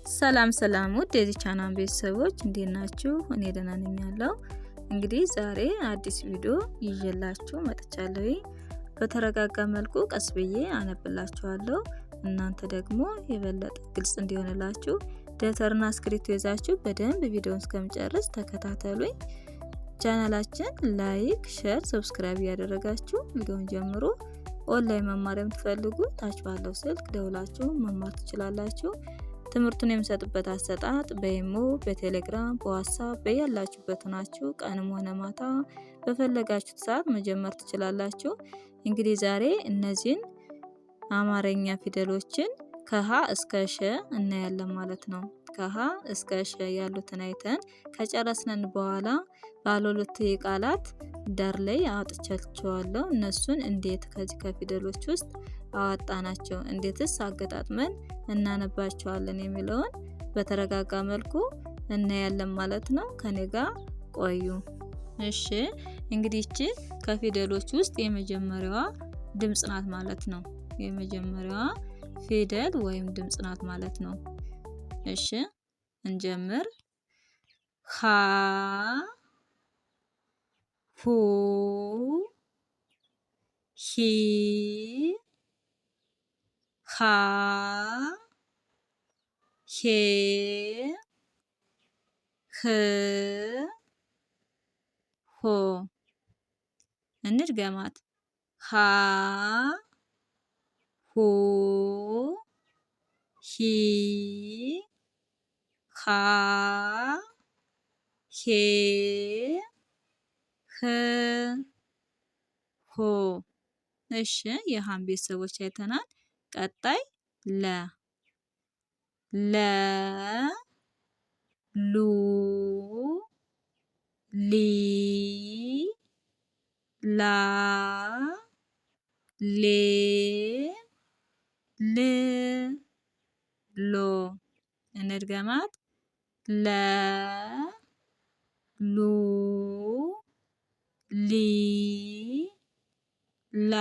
ሰላም ሰላም ውድ የዚህ ቻናል ቤተሰቦች እንዴት ናችሁ? እኔ ደህና ነኝ ያለው። እንግዲህ ዛሬ አዲስ ቪዲዮ ይዤላችሁ መጥቻለሁ። በተረጋጋ መልኩ ቀስ ብዬ አነብላችኋለሁ። እናንተ ደግሞ የበለጠ ግልጽ እንዲሆንላችሁ ደብተርና እስክሪብቶ ይዛችሁ በደንብ ቪዲዮውን እስከምጨርስ ተከታተሉኝ። ቻናላችን ላይክ፣ ሼር፣ ሰብስክራይብ ያደረጋችሁ ቪዲዮውን ጀምሮ ኦንላይን መማር የምትፈልጉ ታች ባለው ስልክ ደውላችሁ መማር ትችላላችሁ። ትምህርቱን የምሰጥበት አሰጣጥ በኢሞ፣ በቴሌግራም፣ በዋትስአፕ በያላችሁበት ናችሁ ቀንም ሆነ ማታ በፈለጋችሁት ሰዓት መጀመር ትችላላችሁ። እንግዲህ ዛሬ እነዚህን አማርኛ ፊደሎችን ከሀ እስከ ሸ እናያለን ማለት ነው። ከሀ እስከ ሸ ያሉትን አይተን ከጨረስን በኋላ ባለ ሁለት ቃላት ዳር ላይ አውጥቻቸዋለሁ። እነሱን እንዴት ከዚህ ከፊደሎች ውስጥ አወጣናቸው፣ እንዴትስ አገጣጥመን እናነባቸዋለን የሚለውን በተረጋጋ መልኩ እናያለን ማለት ነው። ከኔ ጋር ቆዩ። እሺ እንግዲህ እቺ ከፊደሎች ውስጥ የመጀመሪያዋ ድምጽ ናት ማለት ነው። የመጀመሪያዋ ፊደል ወይም ድምጽ ናት ማለት ነው። እሺ እንጀምር። ሀ ሁ ሂ ሃ ሄ ህ ሆ። እንድገማት። ሃ ሁ ሂ ሃ ሄ ህ ሆ። እሺ የሃን ቤተሰቦች አይተናል። ቀጣይ ለ ሉ ሊ ላ ሌ ል ሎ። እንድገማት። ለ ሉ ሊ ላ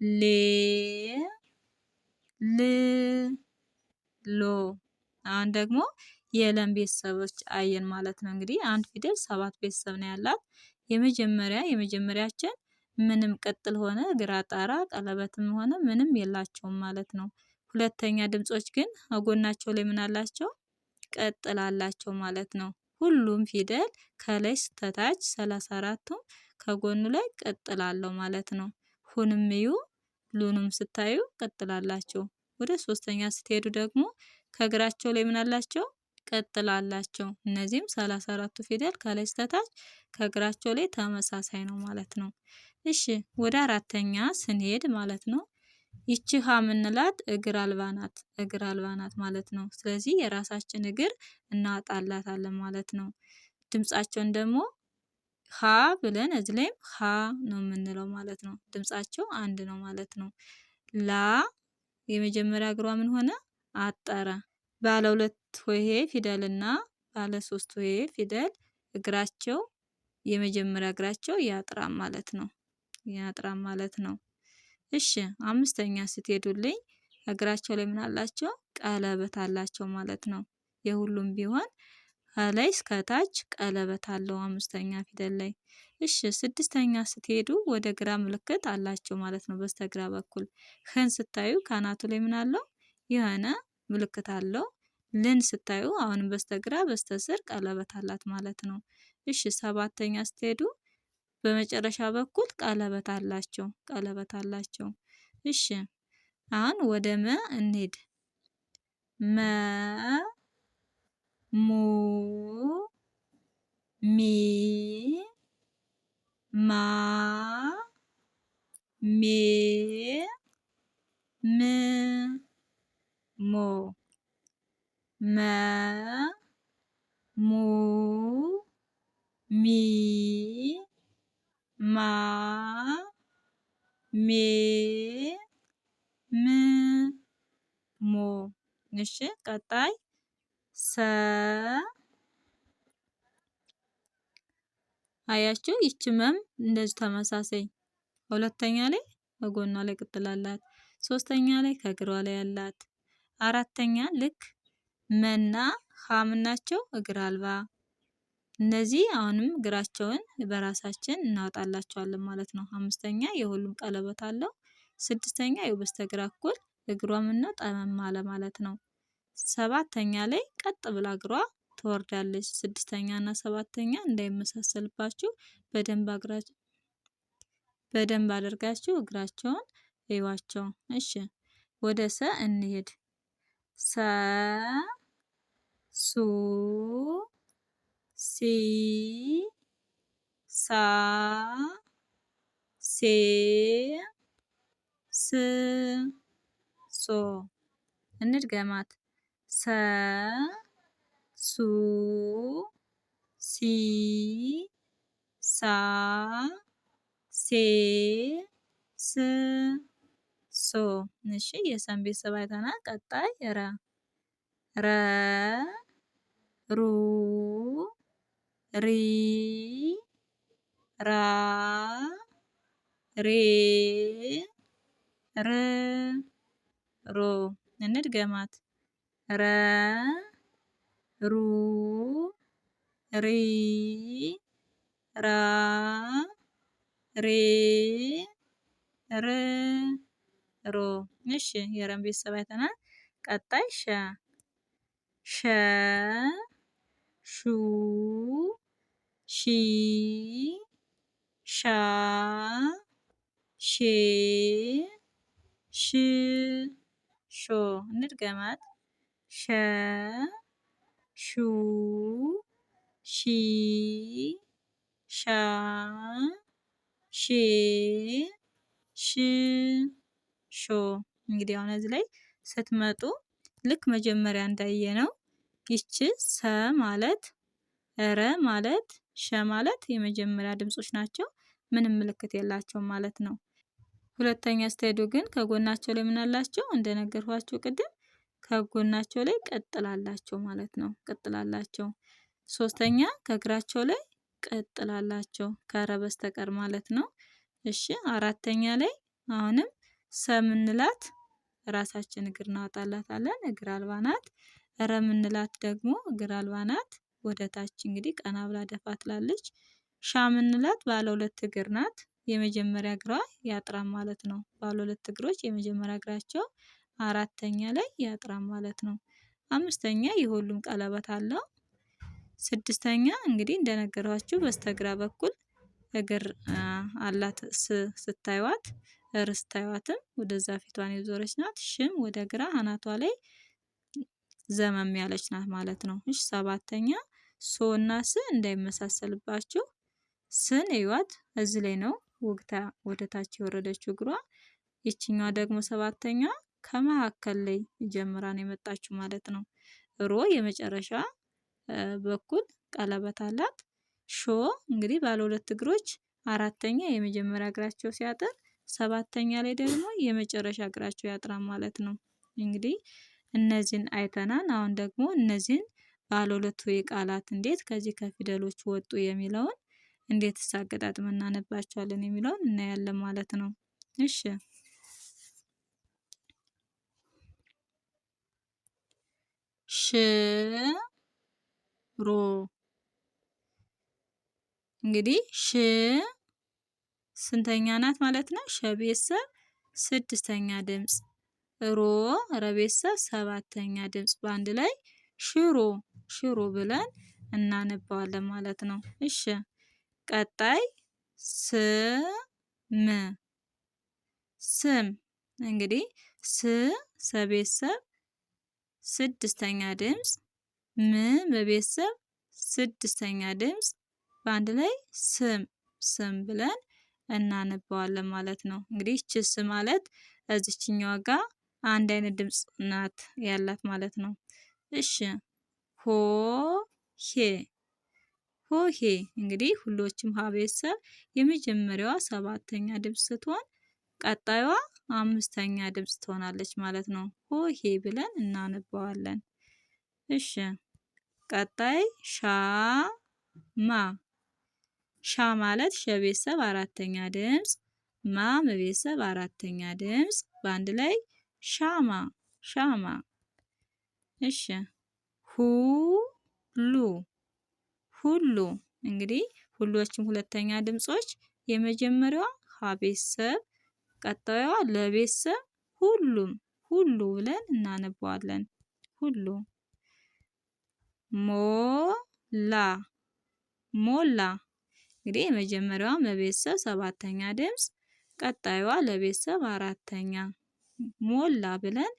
ሌ ል ሎ። አሁን ደግሞ የለም ቤተሰቦች አየን ማለት ነው። እንግዲህ አንድ ፊደል 7 ቤተሰብ ነው ያላት። የመጀመሪያችን ምንም ቅጥል ሆነ ግራ ጣራ ቀለበትም ሆነ ምንም የላቸውም ማለት ነው። ሁለተኛ ድምጾች ግን አጎናቸው ላይ ምን አላቸው? ቅጥል አላቸው ማለት ነው። ሁሉም ፊደል ከላይ እስከታች 34ቱም ከጎኑ ላይ ቅጥል አለው ማለት ነው። ሁንም እዩ ሉንም ስታዩ ቅጥል አላቸው። ወደ ሶስተኛ ስትሄዱ ደግሞ ከግራቸው ላይ ምን አላቸው? ቅጥል አላቸው። እነዚህም 34ቱ ፊደል ከላይ እስከታች ከግራቸው ላይ ተመሳሳይ ነው ማለት ነው። እሺ ወደ አራተኛ ስንሄድ ማለት ነው ይቺ ሀ ምንላት እግር አልባ ናት። እግር አልባ ናት ማለት ነው። ስለዚህ የራሳችን እግር እናወጣላታለን ማለት ነው። ድምጻቸውን ደግሞ ሀ ብለን እዚህ ላይም ሀ ነው የምንለው ማለት ነው። ድምጻቸው አንድ ነው ማለት ነው። ላ የመጀመሪያ እግሯ ምን ሆነ? አጠረ። ባለ ሁለት ሆሄ ፊደልና ባለ 3 ሆሄ ፊደል እግራቸው የመጀመሪያ እግራቸው ያጥራል ማለት ነው። ያጥራል ማለት ነው። እሺ አምስተኛ ስትሄዱልኝ እግራቸው ላይ ምን አላቸው? ቀለበት አላቸው ማለት ነው። የሁሉም ቢሆን ከላይ እስከ ታች ቀለበት አለው አምስተኛ ፊደል ላይ። እሺ ስድስተኛ ስትሄዱ ወደ ግራ ምልክት አላቸው ማለት ነው። በስተግራ በኩል ህን ስታዩ ካናቱ ላይ ምን አለው? የሆነ ምልክት አለው። ልን ስታዩ አሁንም በስተግራ በስተስር ቀለበት አላት ማለት ነው። እሺ ሰባተኛ ስትሄዱ በመጨረሻ በኩል ቀለበት አላቸው። ቀለበት አላቸው። እሺ አሁን ወደ መ እንሂድ። መ ሙ ሚ ማ ሜ ም ሞ። መ ሙ ሚ ማ ሜ ም ሞ። እሺ ቀጣይ ሰ። አያችሁ ይቺ መም እንደዚህ ተመሳሳይ ሁለተኛ ላይ ከጎኗ ላይ ቅጥል አላት። ሶስተኛ ላይ ከግሯ ላይ አላት። አራተኛ ልክ መና ሀም ናቸው እግር አልባ። እነዚህ አሁንም እግራቸውን በራሳችን እናወጣላቸዋለን ማለት ነው። አምስተኛ የሁሉም ቀለበት አለው። ስድስተኛ ይኸው በስተግራ እኩል እግሯ ምን ነው ጠመም አለ ማለት ነው። ሰባተኛ ላይ ቀጥ ብላ እግሯ ትወርዳለች። ስድስተኛ እና ሰባተኛ እንዳይመሳሰልባችሁ በደንብ አድርጋችሁ እግራቸውን እዩዋቸው። እሺ ወደ ሰ እንሄድ። ሰ ሱ ሲ ሳ ሴ ስ ሶ። እንድገማት። ሰ ሱ ሲ ሳ ሴ ስ ሶ። እሺ የሰን ቤተሰብ አይተናል። ቀጣይ ረ ረ ሩ ሪ ራ ሬ ር ሮ። እንድገማት። ረ ሩ ሪ ራ ሬ ር ሮ። እሺ የረን ቤተሰብ አይተናል። ቀጣይ ሸ ሸ ሹ ሺ ሻ ሼ ሽ ሾ። እንድገማት። ሸ ሹ ሺ ሻ ሼ ሽ ሾ። እንግዲህ አሁን እዚህ ላይ ስትመጡ ልክ መጀመሪያ እንዳየነው ይቺ ሰ ማለት ረ ማለት ሸ ማለት የመጀመሪያ ድምጾች ናቸው። ምንም ምልክት የላቸውም ማለት ነው። ሁለተኛ ስትሄዱ ግን ከጎናቸው ላይ ምን አላቸው? እንደነገርኳችሁ ቅድም ከጎናቸው ላይ ቀጥላላቸው ማለት ነው። ቀጥላላቸው። ሶስተኛ ከእግራቸው ላይ ቀጥላላቸው ከረ በስተቀር ማለት ነው። እሺ አራተኛ ላይ አሁንም ሰ ምንላት ራሳችን እግር እናወጣላታለን። እግር አልባ ናት። ረ ምንላት ደግሞ እግር አልባ ናት። ወደ ታች እንግዲህ ቀና ብላ ደፋ ትላለች። ሻ ምንላት ባለ ሁለት እግር ናት። የመጀመሪያ እግሯ ያጥራም ማለት ነው። ባለ ሁለት እግሮች የመጀመሪያ እግራቸው አራተኛ ላይ ያጥራም ማለት ነው። አምስተኛ የሁሉም ቀለበት አለው። ስድስተኛ እንግዲህ እንደነገሯችሁ በስተግራ በኩል እግር አላት። ስታዩት ስታዩትም ወደዛ ፊቷን የዞረች ናት። ሽም ወደ ግራ አናቷ ላይ ዘመም ያለች ናት ማለት ነው። እሺ ሰባተኛ ሶ እና ስ እንዳይመሳሰልባችሁ ስን እዩዋት። እዚህ ላይ ነው ወግታ ወደ ታች የወረደችው እግሯ። ይችኛዋ ደግሞ ሰባተኛ ከመካከል ላይ ጀምራ ነው የመጣችው ማለት ነው። ሮ የመጨረሻ በኩል ቀለበት አላት። ሾ እንግዲህ ባለ ሁለት እግሮች አራተኛ የመጀመሪያ እግራቸው ሲያጥር፣ ሰባተኛ ላይ ደግሞ የመጨረሻ እግራቸው ያጥራል ማለት ነው። እንግዲህ እነዚህን አይተናል። አሁን ደግሞ እነዚህን ባለ ሁለት ቃላት እንዴት ከዚህ ከፊደሎች ወጡ የሚለውን እንዴት አገጣጥመን እናነባቸዋለን የሚለውን እናያለን ማለት ነው። እሺ ሽ ሮ እንግዲህ ሽ ስንተኛ ናት ማለት ነው? ሸ ቤተሰብ ስድስተኛ ድምፅ፣ ሮ ረ ቤተሰብ ሰባተኛ ድምፅ በአንድ ላይ ሽሮ ሽሮ ብለን እናነባዋለን ማለት ነው። እሺ ቀጣይ ስም ስም እንግዲህ ሰቤተሰብ ስድስተኛ ድምፅ፣ ም በቤተሰብ ስድስተኛ ድምፅ በአንድ ላይ ስም ስም ብለን እናነባዋለን ማለት ነው። እንግዲህ ይህች ስ ማለት እዚችኛዋ ጋር አንድ አይነት ድምፅ ናት ያላት ማለት ነው። እሺ ሆ ሄ ሆሄ እንግዲህ ሁሎችም ሀ ቤተሰብ የመጀመሪያዋ ሰባተኛ ድምፅ ስትሆን ቀጣዩዋ አምስተኛ ድምፅ ትሆናለች ማለት ነው። ሆሄ ብለን እናነባዋለን። እሺ ቀጣይ ሻማ ሻ ማለት ሸ ቤተሰብ አራተኛ ድምፅ፣ ማ ቤተሰብ አራተኛ ድምፅ በአንድ ላይ ሻማ ሻማ። እሺ ሁሉ ሁሉ እንግዲህ ሁሎችም ሁለተኛ ድምጾች የመጀመሪያዋ ሀ ቤተሰብ ቀጣዩዋ ለቤተሰብ ሁሉም ሁሉ ብለን እናነባዋለን። ሁሉ ሞላ ሞላ እንግዲህ የመጀመሪያዋ ለቤተሰብ ሰባተኛ ድምጽ ቀጣዩዋ ለቤተሰብ አራተኛ ሞላ ብለን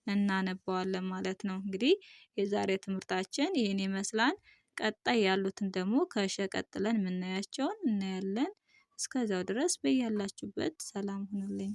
እናነባዋለን ማለት ነው። እንግዲህ የዛሬ ትምህርታችን ይህን ይመስላል። ቀጣይ ያሉትን ደግሞ ከሸ ቀጥለን የምናያቸውን እናያለን። እስከዛው ድረስ በያላችሁበት ሰላም ሁኑልኝ።